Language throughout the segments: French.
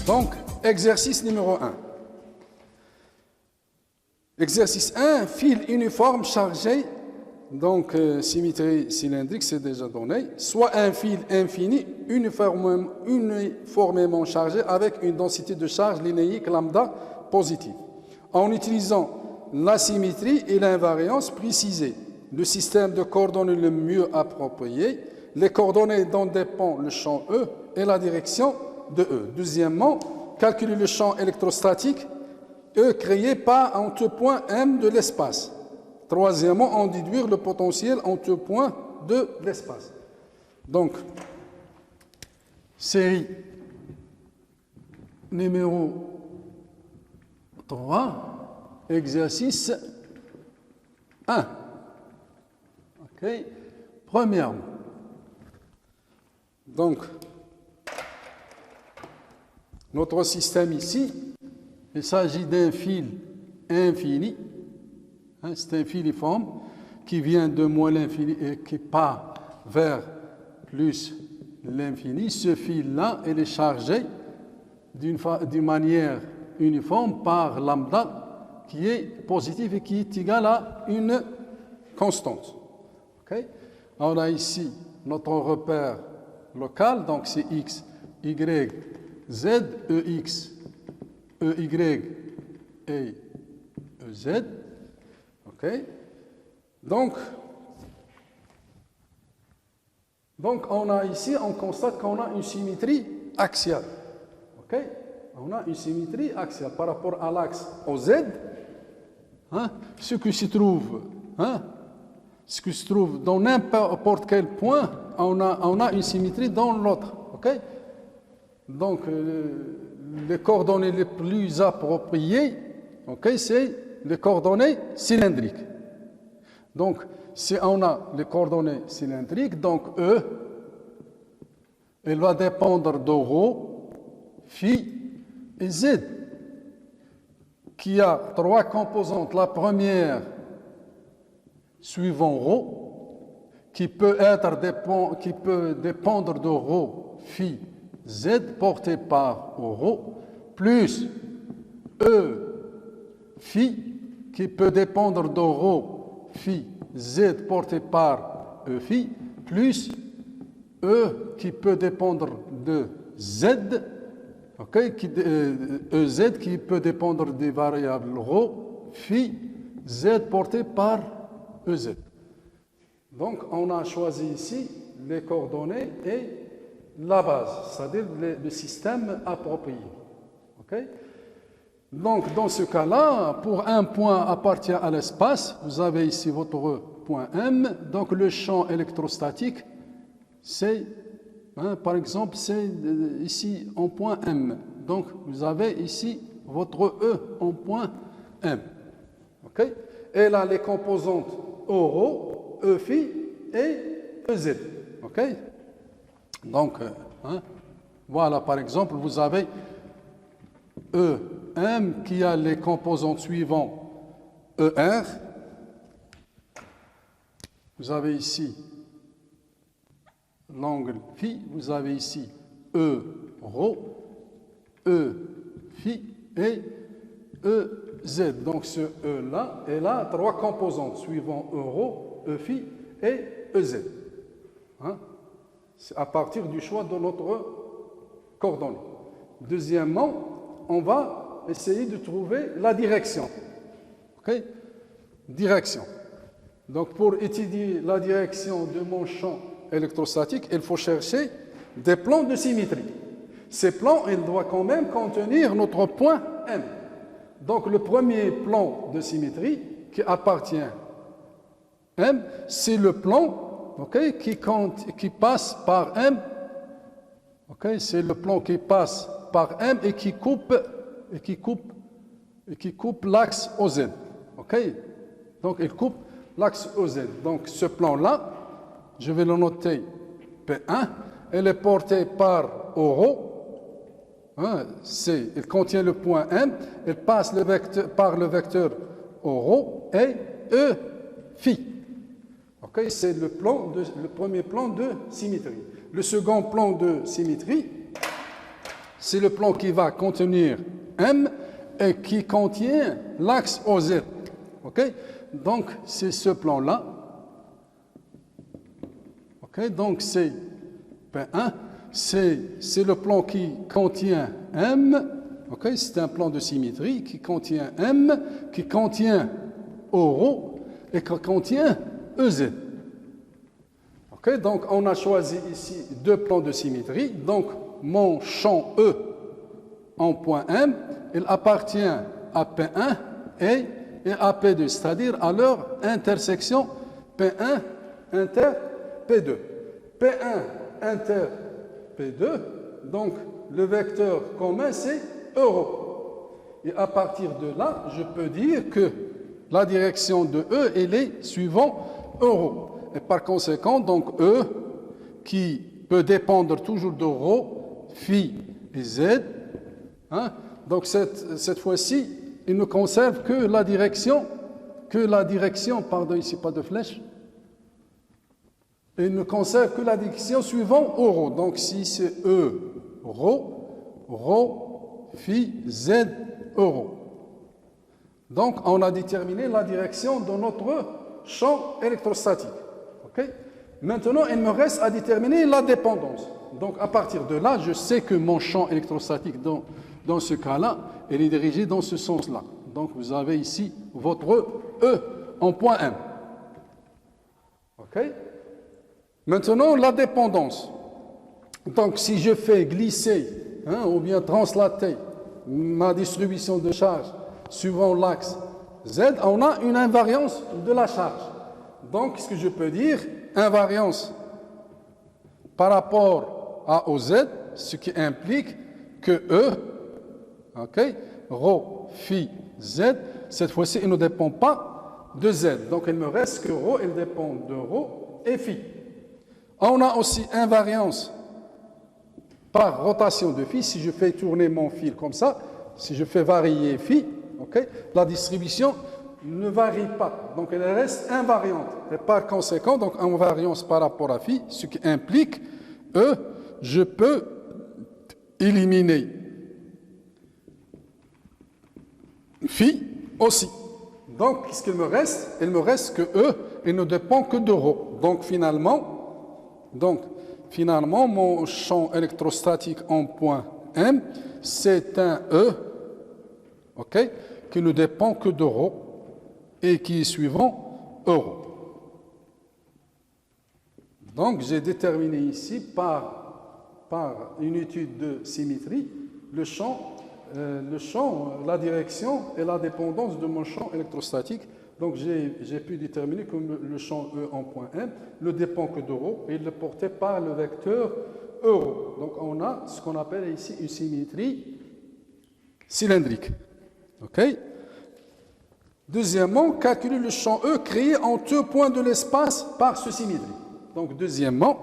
Donc, exercice numéro 1. Exercice 1, fil uniforme chargé, donc symétrie cylindrique, c'est déjà donné, soit un fil infini uniformément chargé avec une densité de charge linéique lambda positive. En utilisant la symétrie et l'invariance précisée, le système de coordonnées le mieux approprié, les coordonnées dont dépend le champ E et la direction de E. Deuxièmement, calculer le champ électrostatique E créé par entre point M de l'espace. Troisièmement, en déduire le potentiel entre points de l'espace. Donc, série numéro 3, exercice 1. OK. Premièrement, donc, notre système ici, il s'agit d'un fil infini, c'est un filiforme qui vient de moins l'infini et qui part vers plus l'infini. Ce fil-là, il est chargé d'une manière uniforme par lambda qui est positive et qui est égal à une constante. Okay? On a ici notre repère local, donc c'est x, y, z, ex, ey et ez. Okay? Donc, on a ici, on constate qu'on a une symétrie axiale. Okay? On a une symétrie axiale par rapport à l'axe OZ. Ce qui se trouve dans n'importe quel point, on a une symétrie dans l'autre. Okay? Donc, les coordonnées les plus appropriées, okay, c'est les coordonnées cylindriques. Donc, si on a les coordonnées cylindriques, donc E, elle va dépendre de ρ, phi et z, qui a trois composantes. La première, suivant ρ, qui peut dépendre de ρ, phi, z, porté par ρ, plus E, phi, qui peut dépendre de ρ, phi, z, porté par E, phi, plus E, qui peut dépendre de z, okay, EZ, qui peut dépendre des variables ρ, phi, z, porté par EZ. Donc, on a choisi ici les coordonnées et la base, c'est-à-dire le système approprié. Okay? Donc, dans ce cas-là, pour un point appartient à l'espace, vous avez ici votre point M. Donc, le champ électrostatique, c'est, par exemple, c'est ici en point M. Donc, vous avez ici votre E en point M. Okay? Et là, les composantes ρ, E phi et EZ. Okay? Donc, voilà, par exemple, vous avez EM qui a les composantes suivantes ER. Vous avez ici l'angle phi, vous avez ici E ρ, E phi et EZ. Donc ce E-là, et là, trois composantes suivant E ρ, E phi et EZ. C'est à partir du choix de notre coordonnée. Deuxièmement, on va essayer de trouver la direction. Okay? Direction. Donc, pour étudier la direction de mon champ électrostatique, il faut chercher des plans de symétrie. Ces plans, ils doivent quand même contenir notre point M. Donc, le premier plan de symétrie qui appartient à M, c'est le plan, okay, qui passe par M. Okay, c'est le plan qui passe par M et qui coupe l'axe OZ. Okay? Donc, il coupe l'axe OZ. Donc, ce plan-là, je vais le noter P1. Elle est portée par ρ. Il contient le point M. Elle passe par le vecteur ρ et E phi. Okay? C'est le premier plan de symétrie. Le second plan de symétrie, c'est le plan qui va contenir M et qui contient l'axe OZ. Ok? Donc, c'est ce plan-là. Ok? Donc, c'est P1. C'est le plan qui contient M. Ok? C'est un plan de symétrie qui contient M, qui contient ρ et qui contient EZ. Ok? Donc, on a choisi ici deux plans de symétrie. Donc, mon champ E en point M, il appartient à P1 et à P2, c'est-à-dire à leur intersection P1 inter P2. P1 inter P2, donc le vecteur commun c'est euro. Et à partir de là, je peux dire que la direction de E, elle est suivant euro. Et par conséquent, donc E, qui peut dépendre toujours de ρ, phi et z, hein, donc cette fois-ci, il ne conserve que la direction, pardon, ici pas de flèche, il ne conserve que la direction suivant euro. Donc si c'est E, ρ, phi, z, euro. Donc on a déterminé la direction de notre champ électrostatique. Okay? Maintenant, il me reste à déterminer la dépendance. Donc à partir de là, je sais que mon champ électrostatique dans ce cas-là, elle est dirigée dans ce sens-là. Donc vous avez ici votre E en point M. Ok? Maintenant, la dépendance. Donc si je fais glisser ou bien translater ma distribution de charge suivant l'axe Z, on a une invariance de la charge. Donc, ce que je peux dire, invariance par rapport à OZ, ce qui implique que E, ok, ρ, phi, Z, cette fois-ci, il ne dépend pas de Z. Donc, il me reste que ρ, il dépend de ρ et phi. On a aussi invariance par rotation de phi. Si je fais tourner mon fil comme ça, si je fais varier phi, ok, la distribution ne varie pas, donc elle reste invariante. Et par conséquent, donc invariance par rapport à phi, ce qui implique E, je peux éliminer phi aussi. Donc, qu'est-ce qu'il me reste? Il me reste que E, il ne dépend que de ρ. Donc, finalement, mon champ électrostatique en point M, c'est un E, ok, qui ne dépend que de ρ et qui est suivant euro. Donc, j'ai déterminé ici par une étude de symétrie le champ, la direction et la dépendance de mon champ électrostatique. Donc, j'ai pu déterminer que le champ E en point M ne dépend que d'euro et il est porté par le vecteur euro. Donc, on a ce qu'on appelle ici une symétrie cylindrique. OK? Deuxièmement, calculer le champ E créé en deux points de l'espace par ce symétrie. Donc, deuxièmement,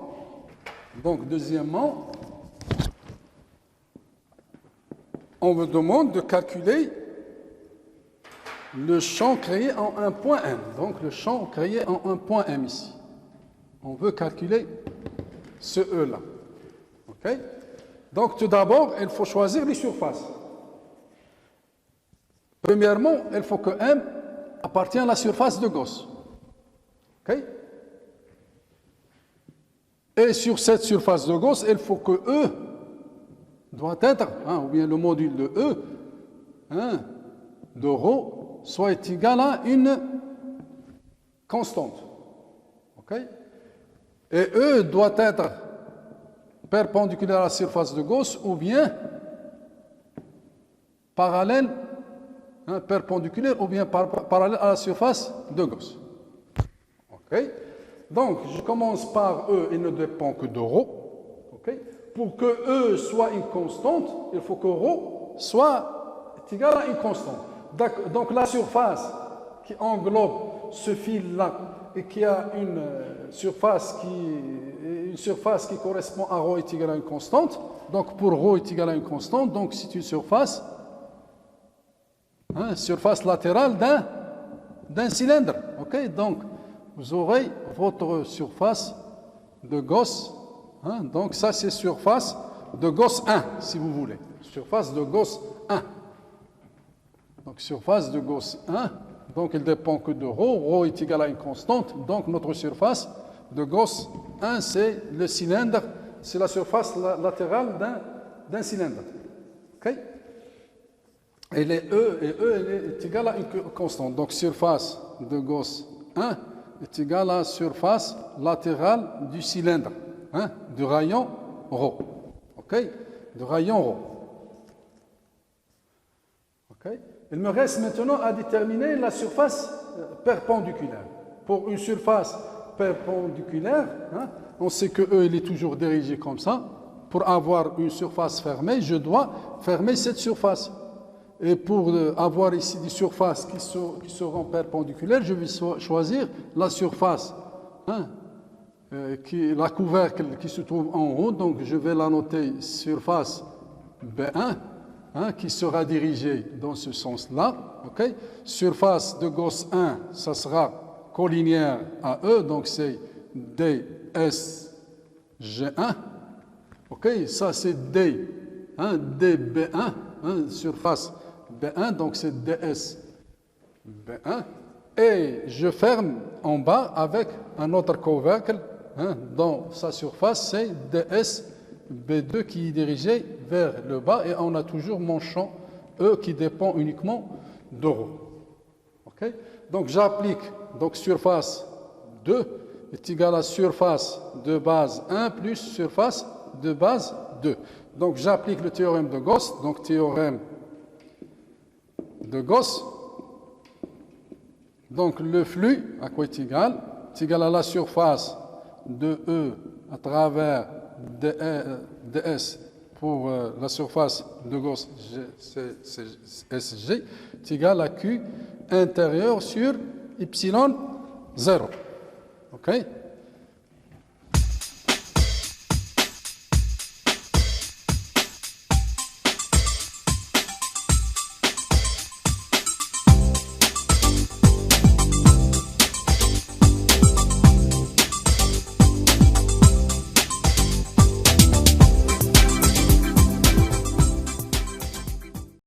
on me demande de calculer le champ créé en un point M. Donc, le champ créé en un point M ici. On veut calculer ce E-là. OK? Donc, tout d'abord, il faut choisir les surfaces. Premièrement, il faut que M appartienne à la surface de Gauss. Okay? Et sur cette surface de Gauss, il faut que E doit être, ou bien le module de E, de ρ, soit égal à une constante. Okay? Et E doit être perpendiculaire à la surface de Gauss ou bien parallèle, perpendiculaire ou bien parallèle à la surface de Gauss. Okay? Donc, je commence par E, il ne dépend que de ρ. Okay? Pour que E soit une constante, il faut que ρ soit égal à une constante. Donc, la surface qui englobe ce fil-là et qui a une surface qui correspond à ρ est égale à une constante, donc pour ρ est égal à une constante, donc c'est une surface latérale d'un cylindre. Okay? Donc, vous aurez votre surface de Gauss. Donc, ça, c'est surface de Gauss 1, si vous voulez. Surface de Gauss 1. Donc, surface de Gauss 1. Donc, il ne dépend que de ρ. ρ est égal à une constante. Donc, notre surface de Gauss 1, c'est le cylindre. C'est la surface latérale d'un cylindre. OK? Et les E, elle est égale à une constante. Donc, surface de Gauss 1 est égale à la surface latérale du cylindre, hein, du rayon ρ. OK? Du rayon ρ. OK? Il me reste maintenant à déterminer la surface perpendiculaire. Pour une surface perpendiculaire, hein, on sait que E il est toujours dirigé comme ça. Pour avoir une surface fermée, je dois fermer cette surface. Et pour avoir ici des surfaces qui seront perpendiculaires, je vais choisir la surface, hein, la couvercle qui se trouve en haut. Donc je vais la noter surface B1, hein, qui sera dirigée dans ce sens-là. Okay? Surface de Gauss 1, ça sera collinéaire à E, donc c'est DSG1. Okay? Ça c'est D, hein, DB1, hein, surface B1, donc c'est DS B1. Et je ferme en bas avec un autre couvercle, hein, dont sa surface c'est DS B2 qui est dirigé vers le bas, et on a toujours mon champ E qui dépend uniquement de ρ. Okay? Donc j'applique, donc surface 2 est égale à surface de base 1 plus surface de base 2. Donc j'applique le théorème de Gauss, donc théorème de Gauss. Donc le flux, à quoi est égal? C'est égal à la surface de E à travers ds pour la surface de Gauss SG, c'est égal à Q intérieur sur epsilon 0. OK?